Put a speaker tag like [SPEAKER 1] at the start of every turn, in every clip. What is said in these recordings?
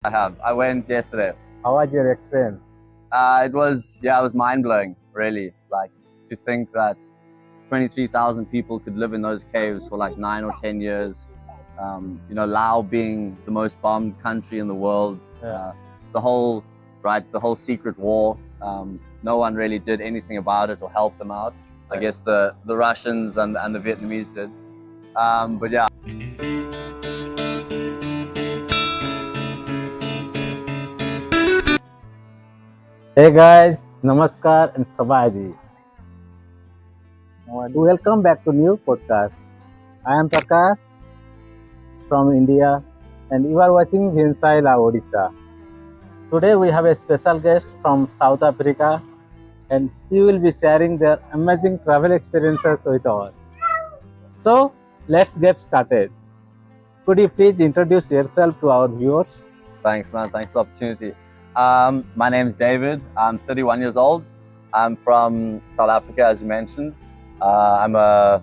[SPEAKER 1] I have. I went yesterday.
[SPEAKER 2] How was your experience?
[SPEAKER 1] It was mind blowing, really. Like to think that 23,000 people could live in those caves for like 9 or 10 years. Laos being the most bombed country in the world.
[SPEAKER 2] Yeah.
[SPEAKER 1] The whole secret war. No one really did anything about it or help them out. I guess the Russians and the Vietnamese did. But yeah.
[SPEAKER 2] Hey guys, Namaskar and Sabaji. Welcome back to new podcast. I am Prakash from India and you are watching Vinsai La Odisha. Today we have a special guest from South Africa and he will be sharing their amazing travel experiences with us. So let's get started. Could you please introduce yourself to our viewers?
[SPEAKER 1] Thanks, man. Thanks for the opportunity. My name's David. I'm 31 years old. I'm from South Africa, as you mentioned. I'm a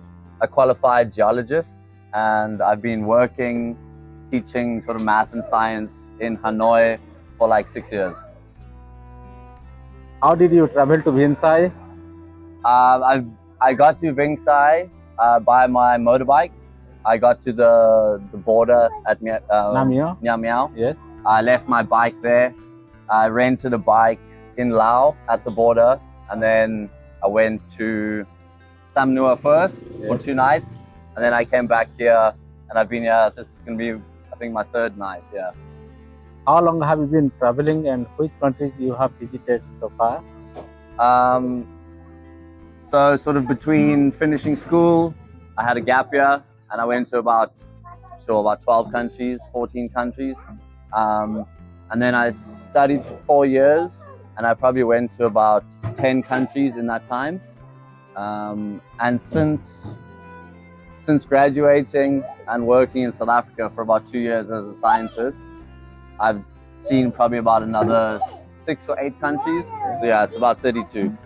[SPEAKER 1] qualified geologist, and I've been working, teaching sort of math and science in Hanoi for like 6 years.
[SPEAKER 2] How did you travel to Vinsai?
[SPEAKER 1] I got to Ving Sai by my motorbike. I got to the border at
[SPEAKER 2] Namio?
[SPEAKER 1] Miao.
[SPEAKER 2] Yes.
[SPEAKER 1] I left my bike there. I rented a bike in Laos at the border, and then I went to Sam Nua first for 2 nights, and then I came back here, and I've been here. This is gonna be, I think, my 3rd night. Yeah.
[SPEAKER 2] How long have you been traveling and which countries you have visited so far?
[SPEAKER 1] So sort of between finishing school, I had a gap year, and I went to about 12 countries, 14 countries. And then I studied for 4 years, and I probably went to about 10 countries in that time. And since graduating and working in South Africa for about 2 years as a scientist, I've seen probably about another 6 or 8 countries. So yeah, it's about 32.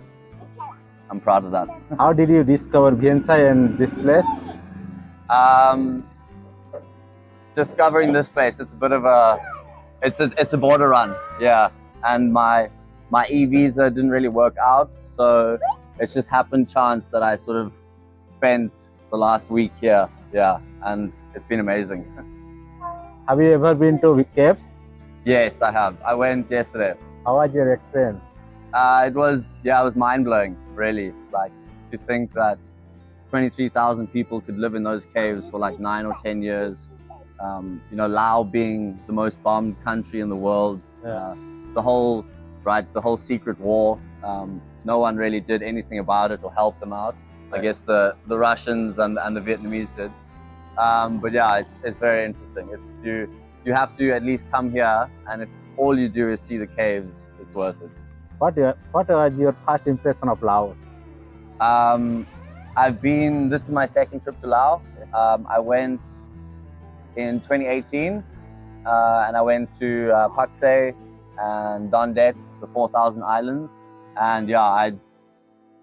[SPEAKER 1] I'm proud of that.
[SPEAKER 2] How did you discover Viensai and this place?
[SPEAKER 1] Discovering this place, it's a bit of it's a border run, yeah. And my e-visa didn't really work out, so it's just happened chance that I sort of spent the last week here, yeah, and it's been amazing.
[SPEAKER 2] Have you ever been to caves?
[SPEAKER 1] Yes, I have. I went yesterday.
[SPEAKER 2] How was your experience?
[SPEAKER 1] It was mind blowing, really. Like to think that 23,000 people could live in those caves for like 9 or 10 years. Laos being the most bombed country in the world.
[SPEAKER 2] Yeah.
[SPEAKER 1] The whole secret war. No one really did anything about it or help them out. I guess the Russians and the Vietnamese did. But yeah, it's very interesting. You have to at least come here, and if all you do is see the caves, it's worth it.
[SPEAKER 2] What was your first impression of Laos?
[SPEAKER 1] This is my 2nd trip to Laos. I went in 2018, and I went to Paksay and Dondet, the 4,000 islands, and yeah,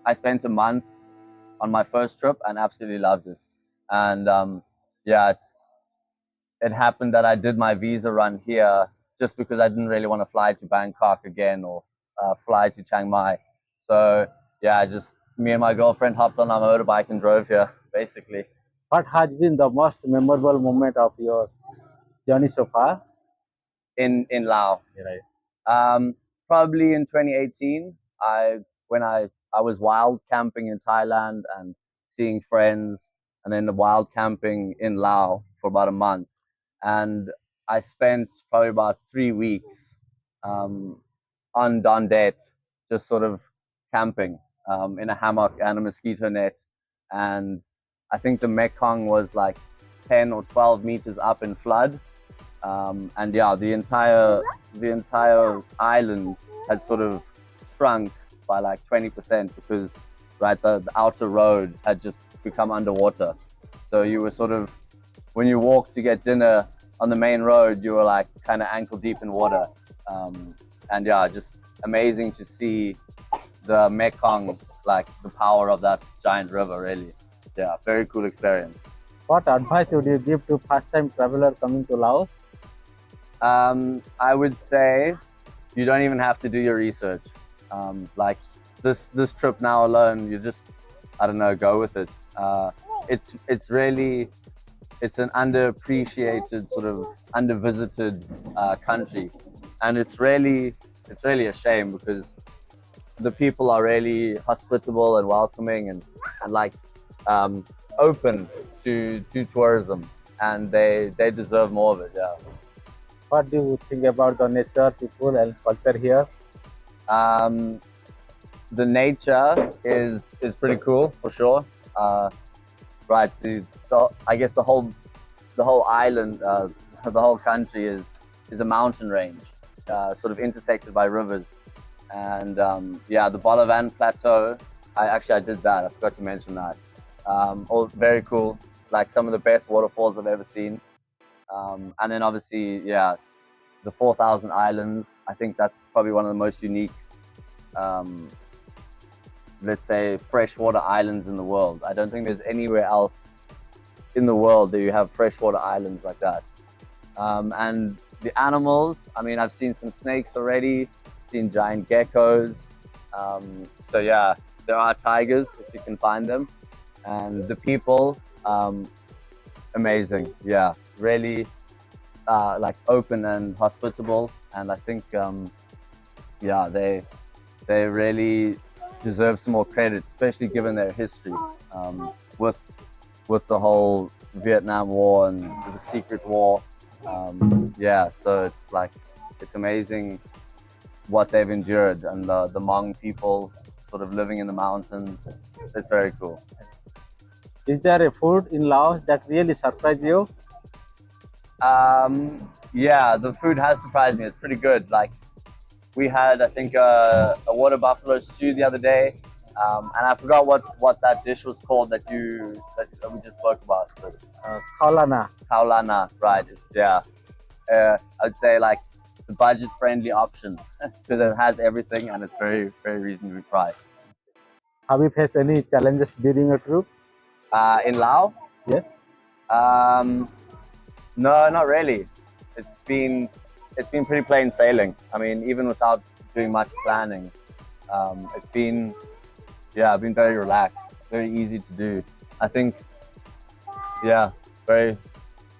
[SPEAKER 1] I spent a month on my first trip and absolutely loved it. And yeah, it happened that I did my visa run here just because I didn't really want to fly to Bangkok again or fly to Chiang Mai. So yeah, just me and my girlfriend hopped on our motorbike and drove here, basically.
[SPEAKER 2] What has been the most memorable moment of your journey so far?
[SPEAKER 1] In Laos.
[SPEAKER 2] Right.
[SPEAKER 1] Probably in 2018, when I was wild camping in Thailand and seeing friends, and then the wild camping in Laos for about a month, and I spent probably about 3 weeks on Don Det, just sort of camping in a hammock and a mosquito net, and I think the Mekong was like 10 or 12 meters up in flood. And yeah, the entire island had sort of shrunk by like 20% because the outer road had just become underwater. So you were sort of, when you walked to get dinner on the main road, you were like kind of ankle deep in water. And yeah, just amazing to see the Mekong, like the power of that giant river, really. Yeah, very cool experience.
[SPEAKER 2] What advice would you give to first-time traveler coming to Laos?
[SPEAKER 1] I would say you don't even have to do your research. Like this trip now alone, you just, I don't know, go with it. It's really, it's an underappreciated, sort of undervisited country, and it's really a shame because the people are really hospitable and welcoming, and like um, open to tourism, and they deserve more of it. Yeah.
[SPEAKER 2] What do you think about the nature, people, and culture here?
[SPEAKER 1] Um, the nature is pretty cool for sure. Uh, right. I guess the whole island, the whole country is a mountain range, sort of intersected by rivers, and yeah, the Bolavan Plateau. I did that. I forgot to mention that. All very cool. Like some of the best waterfalls I've ever seen. And then obviously, yeah, the 4,000 islands. I think that's probably one of the most unique, um, let's say, freshwater islands in the world. I don't think there's anywhere else in the world that you have freshwater islands like that. And the animals, I mean, I've seen some snakes already, seen giant geckos. So yeah, there are tigers if you can find them. And the people, amazing. Yeah, really like open and hospitable. And I think, yeah, they really deserve some more credit, especially given their history, with the whole Vietnam War and the Secret War. Yeah, so it's like it's amazing what they've endured, and the Hmong people sort of living in the mountains. It's very cool.
[SPEAKER 2] Is there a food in Laos that really surprised you?
[SPEAKER 1] Yeah, the food has surprised me. It's pretty good. Like we had, I think, a water buffalo stew the other day, and I forgot what that dish was called that we just spoke about. But
[SPEAKER 2] Kaulana.
[SPEAKER 1] Kaulana, right? It's yeah. I'd say like the budget-friendly option because it has everything and it's very very reasonably priced.
[SPEAKER 2] Have you faced any challenges during your trip?
[SPEAKER 1] In Laos,
[SPEAKER 2] Yes.
[SPEAKER 1] um, no, not really. It's been it's been pretty plain sailing. I mean, even without doing much planning, it's been yeah, I've been very relaxed, very easy to do. I think yeah, very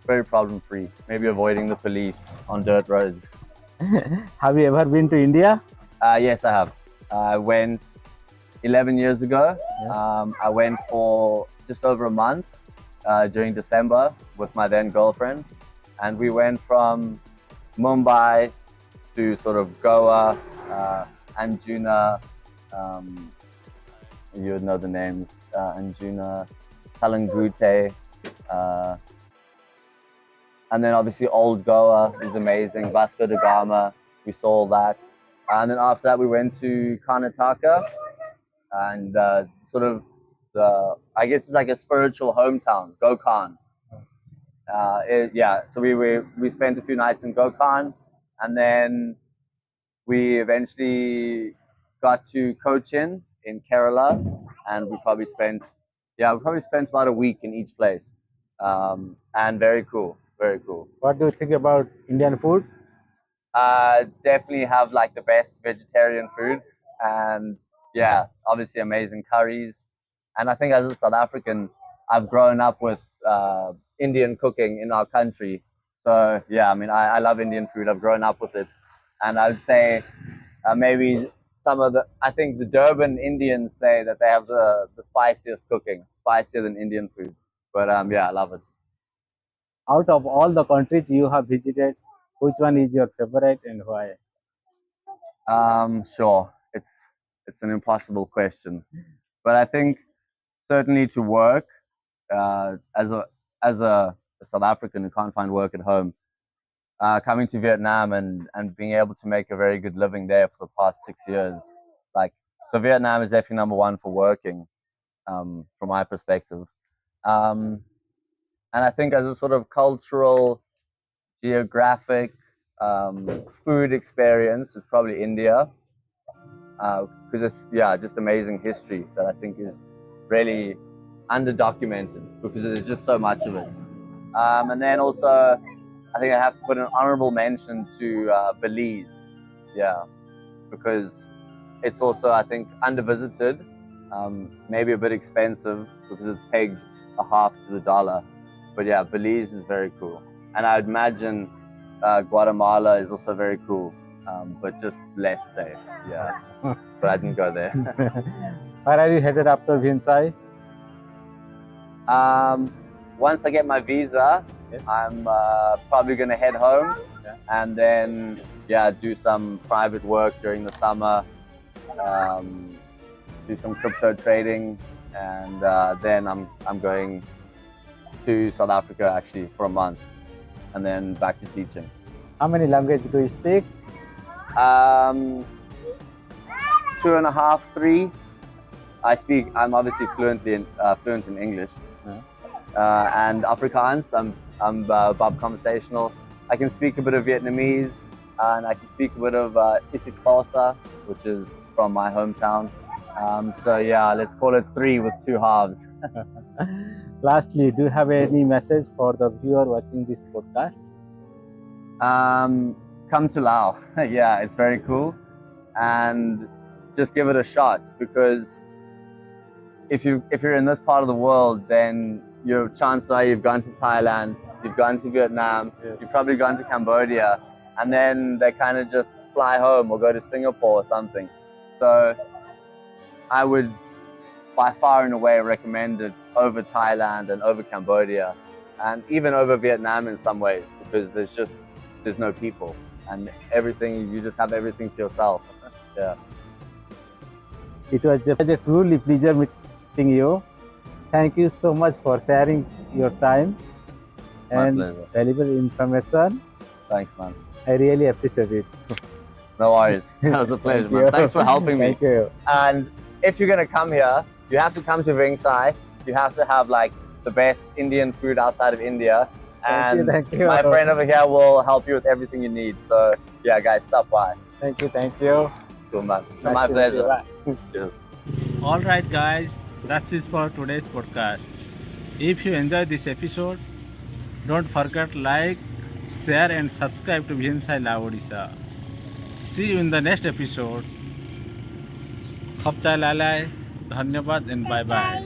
[SPEAKER 1] very problem free. Maybe avoiding the police on dirt roads.
[SPEAKER 2] Have you ever been to India?
[SPEAKER 1] Yes, I have. I went 11 years ago.
[SPEAKER 2] Yeah.
[SPEAKER 1] I went for just over a month during December with my then girlfriend, and we went from Mumbai to sort of Goa, Anjuna. Um, you would know the names: Anjuna, Kalangute, uh, and then obviously Old Goa is amazing. Vasco da Gama, we saw all that, and then after that we went to Karnataka, and sort of I guess it's like a spiritual hometown, Gokarn. Yeah, so we spent a few nights in Gokarn, and then we eventually got to Cochin in Kerala, and we probably spent about a week in each place, and very cool, very cool.
[SPEAKER 2] What do you think about Indian food?
[SPEAKER 1] Definitely have like the best vegetarian food, and yeah, obviously amazing curries. And I think as a South African, I've grown up with Indian cooking in our country. So yeah, I mean, I love Indian food. I've grown up with it, and I would say maybe I think the Durban Indians say that they have the spiciest cooking, spicier than Indian food. But yeah, I love it.
[SPEAKER 2] Out of all the countries you have visited, which one is your favorite and why?
[SPEAKER 1] Sure, it's an impossible question, but I think certainly to work as a South African who can't find work at home, coming to Vietnam and being able to make a very good living there for the past 6 years, like so Vietnam is definitely number one for working, from my perspective, um, and I think as a sort of cultural, geographic, food experience, it's probably India because it's yeah just amazing history that I think is really underdocumented because there's just so much of it. And then also I think I have to put an honorable mention to Belize. Yeah, because it's also, I think, undervisited, maybe a bit expensive because it's pegged a half to the dollar. But yeah, Belize is very cool. And I'd imagine Guatemala is also very cool, but just less safe. Yeah, but I didn't go there.
[SPEAKER 2] Where are you headed after Vinsai?
[SPEAKER 1] Once I get my visa,
[SPEAKER 2] Yes.
[SPEAKER 1] I'm probably going to head home,
[SPEAKER 2] Yeah.
[SPEAKER 1] and then do some private work during the summer, do some crypto trading, and then I'm going to South Africa actually for a month, and then back to teaching.
[SPEAKER 2] How many languages do you speak?
[SPEAKER 1] 2.5, 3. I'm obviously fluent in English, and Afrikaans. I'm Bob conversational. I can speak a bit of Vietnamese, and I can speak a bit of isiXhosa, which is from my hometown. So yeah, let's call it 3 with 2 halves.
[SPEAKER 2] Lastly, do you have any message for the viewer watching this podcast?
[SPEAKER 1] Come to Laos. Yeah, it's very cool, and just give it a shot, because if you're in this part of the world, then your chances are you've gone to Thailand, you've gone to Vietnam, you've probably gone to Cambodia, and then they kind of just fly home or go to Singapore or something. So I would by far and away recommend it over Thailand and over Cambodia, and even over Vietnam in some ways, because there's no people, and you just have everything to yourself. Yeah.
[SPEAKER 2] It was a truly pleasure meeting you. Thank you so much for sharing your time and valuable information.
[SPEAKER 1] Thanks, man.
[SPEAKER 2] I really appreciate it.
[SPEAKER 1] No worries. That was a pleasure, man. Thanks for helping me.
[SPEAKER 2] Thank you.
[SPEAKER 1] And if you're gonna come here, you have to come to Vingsai. You have to have like the best Indian food outside of India. And
[SPEAKER 2] thank you.
[SPEAKER 1] My friend over here will help you with everything you need. So yeah, guys, stop by.
[SPEAKER 2] Thank you.
[SPEAKER 1] Cool, man.
[SPEAKER 2] Nice
[SPEAKER 1] My
[SPEAKER 2] to meet
[SPEAKER 1] pleasure.
[SPEAKER 2] you.
[SPEAKER 1] Cheers.
[SPEAKER 2] All right, guys, that's it for today's podcast. If you enjoyed this episode, don't forget like, share and subscribe to Vinsai Laos Odisha. See you in the next episode. Khapchai lalai, dhanyabad and bye bye.